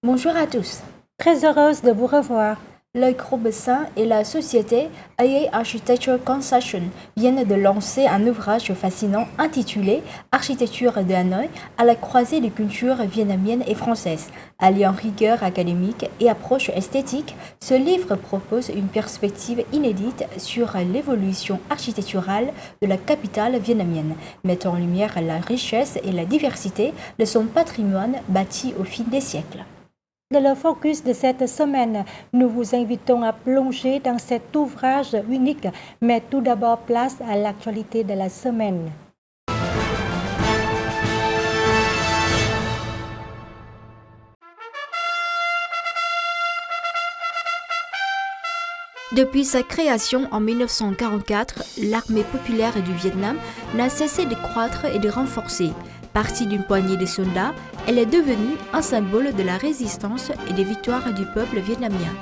Bonjour à tous. Très heureuse de vous revoir. Le groupe Saint et la société AA Architecture Concession viennent de lancer un ouvrage fascinant intitulé Architecture de Hanoï à la croisée des cultures vietnamiennes et françaises. Alliant rigueur académique et approche esthétique, ce livre propose une perspective inédite sur l'évolution architecturale de la capitale vietnamienne, mettant en lumière la richesse et la diversité de son patrimoine bâti au fil des siècles. Dans le focus de cette semaine, nous vous invitons à plonger dans cet ouvrage unique, mais tout d'abord place à l'actualité de la semaine. Depuis sa création en 1944, l'armée populaire du Vietnam n'a cessé de croître et de renforcer. Partie d'une poignée de soldats, elle est devenue un symbole de la résistance et des victoires du peuple vietnamien.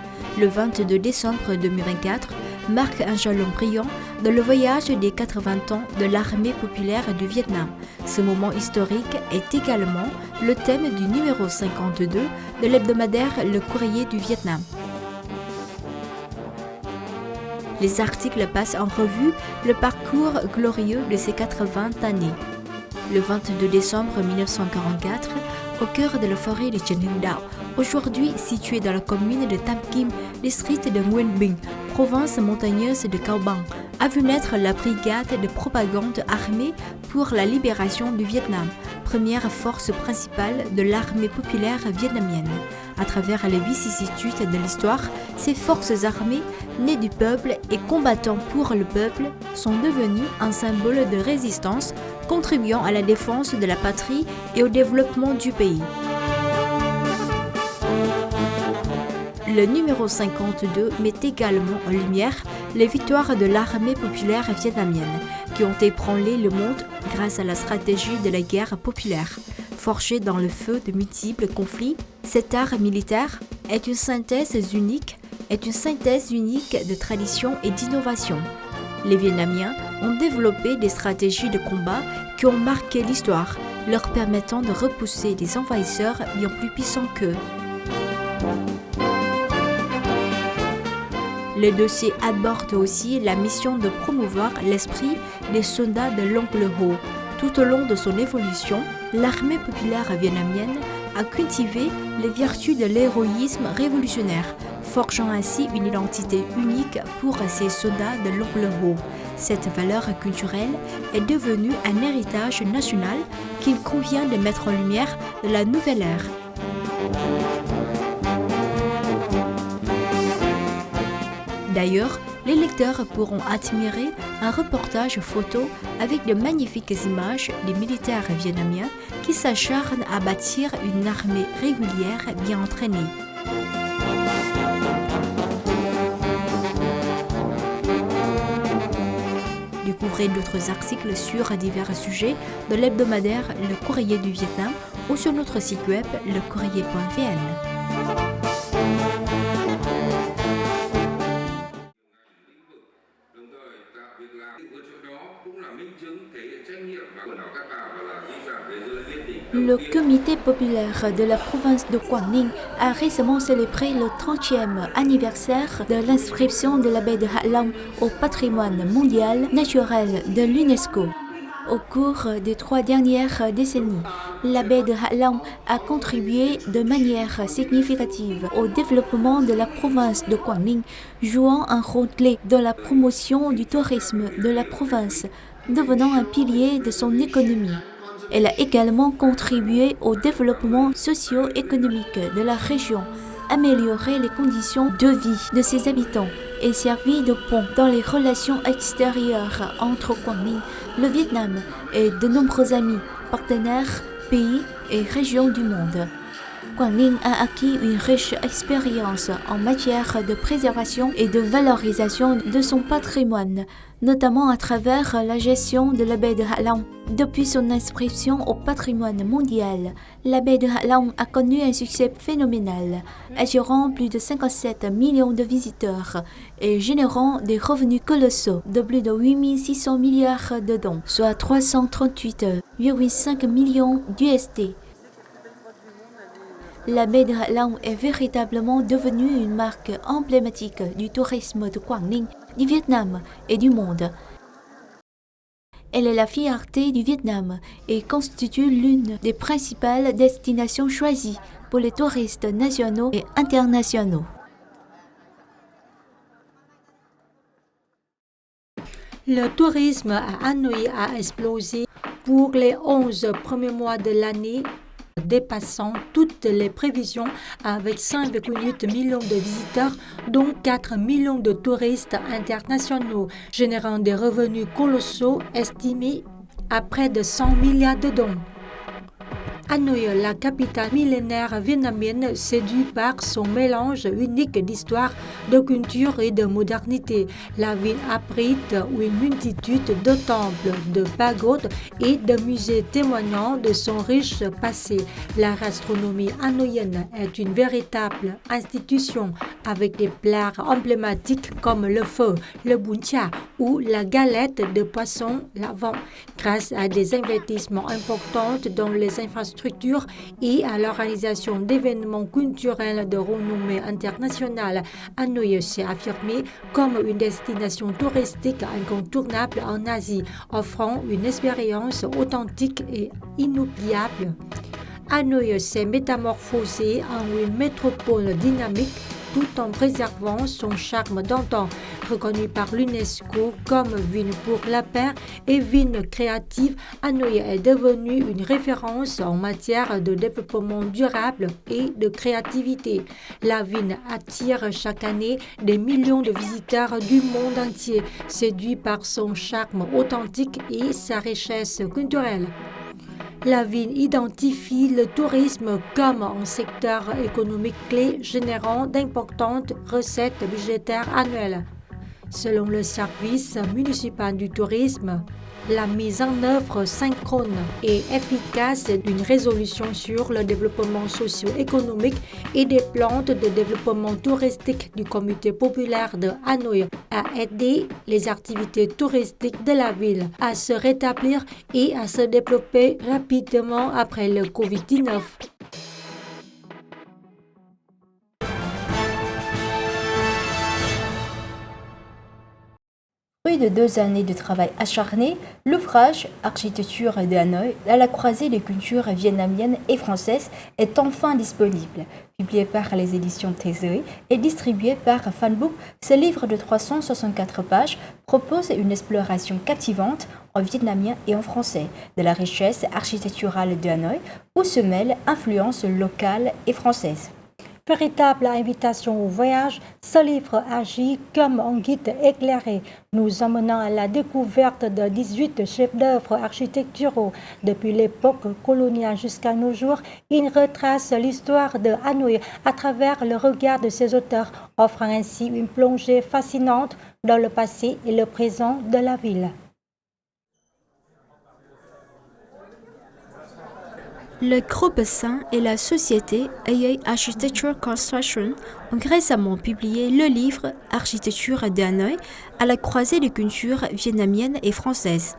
Le 22 décembre 2024 marque un jalon brillant dans le voyage des 80 ans de l'armée populaire du Vietnam. Ce moment historique est également le thème du numéro 52 de l'hebdomadaire Le Courrier du Vietnam. Les articles passent en revue le parcours glorieux de ces 80 années. Le 22 décembre 1944, au cœur de la forêt de Trần Hưng Đạo, aujourd'hui située dans la commune de Tam Kim, district de Nguyen Binh, province montagneuse de Cao Bang, a vu naître la brigade de propagande armée pour la libération du Vietnam, première force principale de l'armée populaire vietnamienne. À travers les vicissitudes de l'histoire, ces forces armées, nées du peuple et combattant pour le peuple, sont devenues un symbole de résistance, contribuant à la défense de la patrie et au développement du pays. Le numéro 52 met également en lumière les victoires de l'armée populaire vietnamienne, qui ont ébranlé le monde grâce à la stratégie de la guerre populaire. Forgé dans le feu de multiples conflits, cet art militaire est une synthèse unique de tradition et d'innovation. Les Vietnamiens ont développé des stratégies de combat qui ont marqué l'histoire, leur permettant de repousser des envahisseurs bien plus puissants qu'eux. Le dossier aborde aussi la mission de promouvoir l'esprit des soldats de l'Oncle Ho. Tout au long de son évolution, l'armée populaire vietnamienne a cultivé les vertus de l'héroïsme révolutionnaire, forgeant ainsi une identité unique pour ses soldats de l'Oncle Ho. Cette valeur culturelle est devenue un héritage national qu'il convient de mettre en lumière de la nouvelle ère. D'ailleurs, les lecteurs pourront admirer un reportage photo avec de magnifiques images des militaires vietnamiens qui s'acharnent à bâtir une armée régulière bien entraînée. Découvrez d'autres articles sur divers sujets de l'hebdomadaire Le Courrier du Vietnam ou sur notre site web lecourrier.vn. Le comité populaire de la province de Quảng Ninh a récemment célébré le 30e anniversaire de l'inscription de la baie de Hạ Long au patrimoine mondial naturel de l'UNESCO. Au cours des 3 dernières décennies, la baie de Hạ Long a contribué de manière significative au développement de la province de Quảng Ninh, jouant un rôle clé dans la promotion du tourisme de la province, devenant un pilier de son économie. Elle a également contribué au développement socio-économique de la région, amélioré les conditions de vie de ses habitants et servi de pont dans les relations extérieures entre Quảng Ninh, le Vietnam et de nombreux amis, partenaires, pays et régions du monde. Quảng Ninh a acquis une riche expérience en matière de préservation et de valorisation de son patrimoine, notamment à travers la gestion de la baie de Hạ Long. Depuis son inscription au patrimoine mondial, la baie de Hạ Long a connu un succès phénoménal, attirant plus de 57 millions de visiteurs et générant des revenus colossaux de plus de 8 600 milliards de dons, soit 338,5 millions d'USD. La baie de Hạ Long est véritablement devenue une marque emblématique du tourisme de Quảng Ninh, du Vietnam et du monde. Elle est la fierté du Vietnam et constitue l'une des principales destinations choisies pour les touristes nationaux et internationaux. Le tourisme à Hanoï a explosé pour les 11 premiers mois de l'année, dépassant toutes les prévisions avec 5,8 millions de visiteurs, dont 4 millions de touristes internationaux, générant des revenus colossaux estimés à près de 100 milliards de dong. Hanoï, la capitale millénaire vietnamienne, séduit par son mélange unique d'histoire, de culture et de modernité. La ville abrite une multitude de temples, de pagodes et de musées témoignant de son riche passé. La gastronomie hanoïenne est une véritable institution avec des plats emblématiques comme le pho, le bún chả ou la galette de poisson lavant. Grâce à des investissements importants dans les infrastructures et à l'organisation d'événements culturels de renommée internationale, Hanoï s'est affirmée comme une destination touristique incontournable en Asie, offrant une expérience authentique et inoubliable. Hanoï s'est métamorphosée en une métropole dynamique tout en préservant son charme d'antan, reconnu par l'UNESCO comme ville pour la paix et ville créative. Hanoï est devenue une référence en matière de développement durable et de créativité. La ville attire chaque année des millions de visiteurs du monde entier, séduits par son charme authentique et sa richesse culturelle. La ville identifie le tourisme comme un secteur économique clé générant d'importantes recettes budgétaires annuelles. Selon le service municipal du tourisme, la mise en œuvre synchrone et efficace d'une résolution sur le développement socio-économique et des plans de développement touristique du comité populaire de Hanoï a aidé les activités touristiques de la ville à se rétablir et à se développer rapidement après le Covid-19. Fruit de 2 années de travail acharné, l'ouvrage Architecture de Hanoï, à la croisée des cultures vietnamiennes et françaises, est enfin disponible. Publié par les éditions Thésée et distribué par Fanbook, ce livre de 364 pages propose une exploration captivante en vietnamien et en français de la richesse architecturale de Hanoï, où se mêlent influences locales et françaises. Véritable invitation au voyage, ce livre agit comme un guide éclairé, nous emmenant à la découverte de 18 chefs-d'œuvre architecturaux. Depuis l'époque coloniale jusqu'à nos jours, il retrace l'histoire de Hanoï à travers le regard de ses auteurs, offrant ainsi une plongée fascinante dans le passé et le présent de la ville. Le groupe Saint et la société AA Architecture Construction ont récemment publié le livre Architecture de Hanoï à la croisée des cultures vietnamiennes et françaises.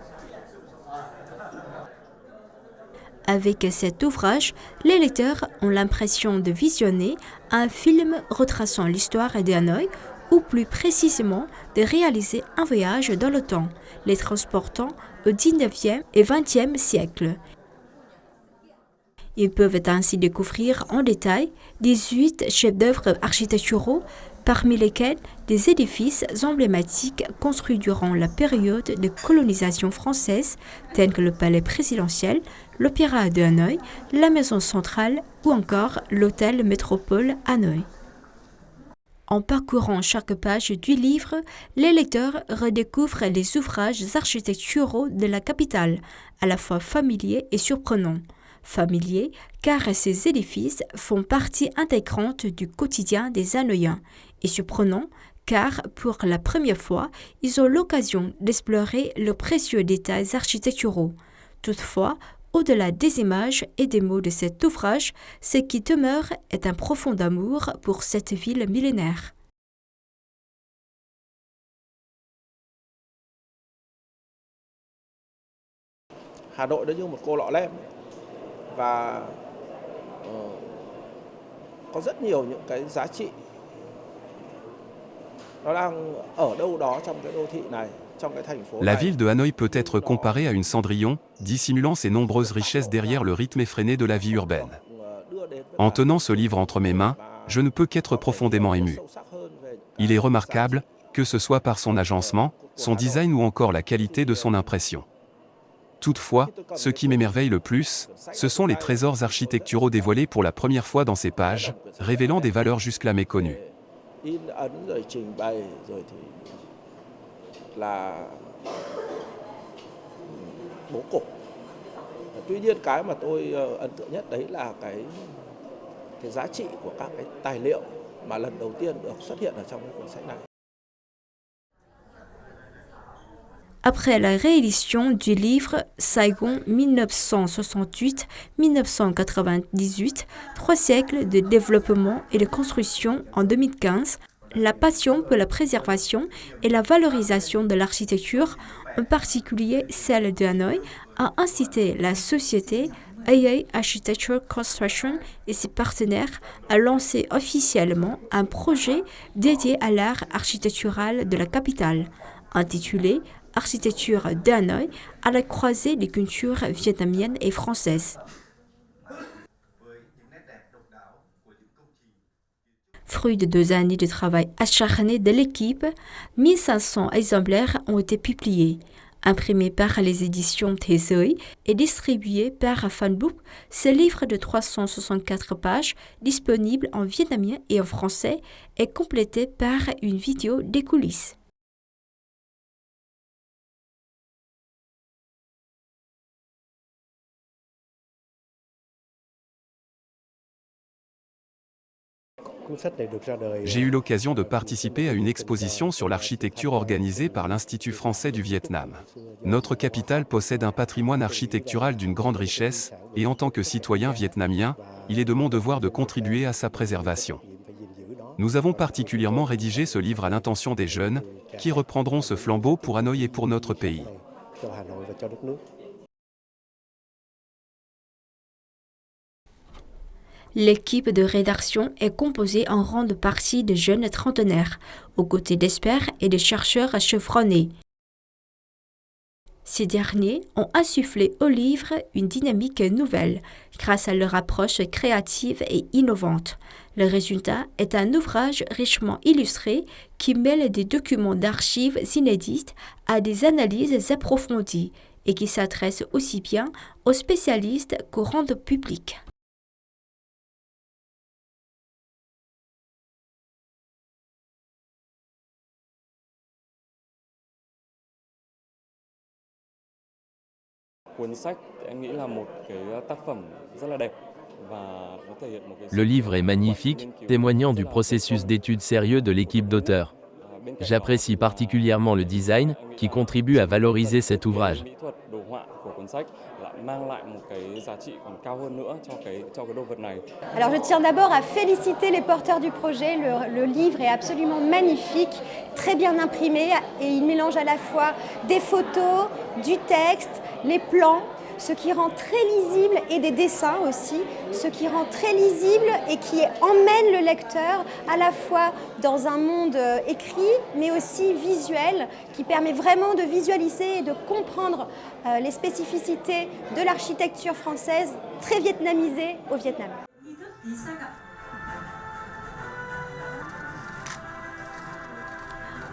Avec cet ouvrage, les lecteurs ont l'impression de visionner un film retraçant l'histoire de Hanoï, ou plus précisément de réaliser un voyage dans le temps, les transportant au 19e et 20e siècle. Ils peuvent ainsi découvrir en détail 18 chefs-d'œuvre architecturaux, parmi lesquels des édifices emblématiques construits durant la période de colonisation française, tels que le palais présidentiel, l'Opéra de Hanoï, la maison centrale ou encore l'hôtel Métropole Hanoï. En parcourant chaque page du livre, les lecteurs redécouvrent les ouvrages architecturaux de la capitale, à la fois familiers et surprenants. Familiers, car ces édifices font partie intégrante du quotidien des Hanoïens, et surprenants, car pour la première fois, ils ont l'occasion d'explorer leurs précieux détails architecturaux. Toutefois, au-delà des images et des mots de cet ouvrage, ce qui demeure est un profond amour pour cette ville millénaire. Hà Nội nó như một cô lọ lem và có rất nhiều những cái giá trị nó đang ở đâu đó trong cái đô thị này, trong cái thành phố này. La ville de Hanoï peut être comparée à une Cendrillon, dissimulant ses nombreuses richesses derrière le rythme effréné de la vie urbaine. En tenant ce livre entre mes mains, je ne peux qu'être profondément ému. Il est remarquable, que ce soit par son agencement, son design ou encore la qualité de son impression. Toutefois, ce qui m'émerveille le plus, ce sont les trésors architecturaux dévoilés pour la première fois dans ces pages, révélant des valeurs jusque-là méconnues. In ấn rồi trình bày rồi thì là bố cục. Tuy nhiên cái mà tôi ấn tượng nhất đấy là cái giá trị của các cái tài liệu mà lần đầu tiên được xuất hiện ở trong cái cuốn sách này. Après la réédition du livre Saigon 1968-1998, 3 siècles de développement et de construction en 2015, la passion pour la préservation et la valorisation de l'architecture, en particulier celle de Hanoï, a incité la société AA Architecture Construction et ses partenaires à lancer officiellement un projet dédié à l'art architectural de la capitale, intitulé Architecture de Hanoï à la croisée des cultures vietnamiennes et françaises. Fruit de 2 années de travail acharné de l'équipe, 1500 exemplaires ont été publiés. Imprimé par les éditions Thế Giới et distribué par Fanbook, ce livre de 364 pages, disponible en vietnamien et en français, est complété par une vidéo des coulisses. J'ai eu l'occasion de participer à une exposition sur l'architecture organisée par l'Institut français du Vietnam. Notre capitale possède un patrimoine architectural d'une grande richesse, et en tant que citoyen vietnamien, il est de mon devoir de contribuer à sa préservation. Nous avons particulièrement rédigé ce livre à l'intention des jeunes, qui reprendront ce flambeau pour Hanoï et pour notre pays. L'équipe de rédaction est composée en grande partie de jeunes trentenaires, aux côtés d'experts et de chercheurs chevronnés. Ces derniers ont insufflé au livre une dynamique nouvelle, grâce à leur approche créative et innovante. Le résultat est un ouvrage richement illustré qui mêle des documents d'archives inédites à des analyses approfondies et qui s'adresse aussi bien aux spécialistes qu'au grand public. Le livre est magnifique, témoignant du processus d'étude sérieux de l'équipe d'auteurs. J'apprécie particulièrement le design, qui contribue à valoriser cet ouvrage. Alors je tiens d'abord à féliciter les porteurs du projet. Le livre est absolument magnifique, très bien imprimé et il mélange à la fois des photos, du texte, les plans, ce qui rend très lisible, et des dessins aussi, ce qui rend très lisible et qui emmène le lecteur à la fois dans un monde écrit mais aussi visuel, qui permet vraiment de visualiser et de comprendre les spécificités de l'architecture française très vietnamisée au Vietnam.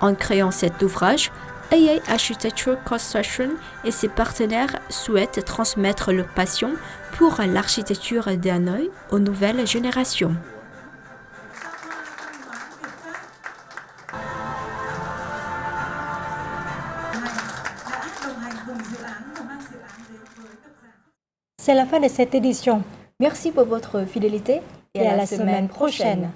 En créant cet ouvrage, AA Architecture Construction et ses partenaires souhaitent transmettre leur passion pour l'architecture de Hanoï aux nouvelles générations. C'est la fin de cette édition. Merci pour votre fidélité Et à la semaine prochaine.